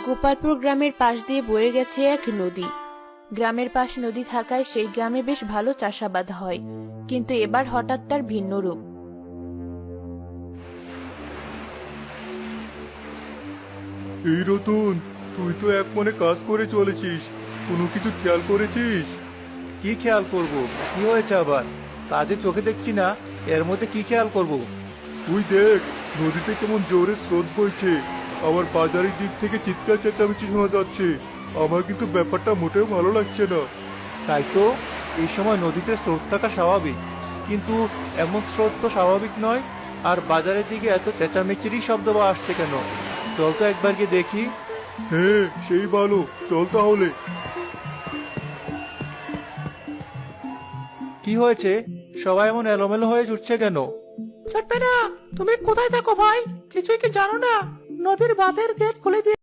গোপালপুর গ্রামের পাশ দিয়ে বয়ে গেছে এক নদী। গ্রামের পাশ নদী থাকায় সেই গ্রামে বেশ ভালো চাষাবাদ হয়, কিন্তু এবার হঠাৎ তার ভিন্ন রূপ। এই রতন, তুই তো এক মনে কাজ করে চলেছিস, কোনো কিছু খেয়াল করেছিস? কি খেয়াল করব? কি হয়েছে আবার? কাজে চোখে দেখছি না, এর মধ্যে কি খেয়াল করব? তুই দেখ, নদীতে কেমন জোরে স্রোত বইছে, আবার বাজারের দিক থেকে চিৎকার চেঁচামেচি শোনা যাচ্ছে। আমার কিন্তু ব্যাপারটা মোটেও ভালো লাগছে না। তাই তো, এই সময় নদীতে স্রোত থাকা স্বাভাবিক, কিন্তু এমন স্রোত তো স্বাভাবিক নয়। আর বাজারের দিকে এত চেঁচামেচিরই শব্দ বা আসছে কেন? চল তো একবার গিয়ে দেখি। হ্যাঁ, সেই ভালো, চল তাহলে। কি হয়েছে? সবাই এমন এলোমেলো হয়ে ছুটছে কেন? ছোটবেলা, তুমি কোথায় থাকো ভাই? কিছুই কি জানো না? নদীর বাঁধের গেট খুলে দিয়ে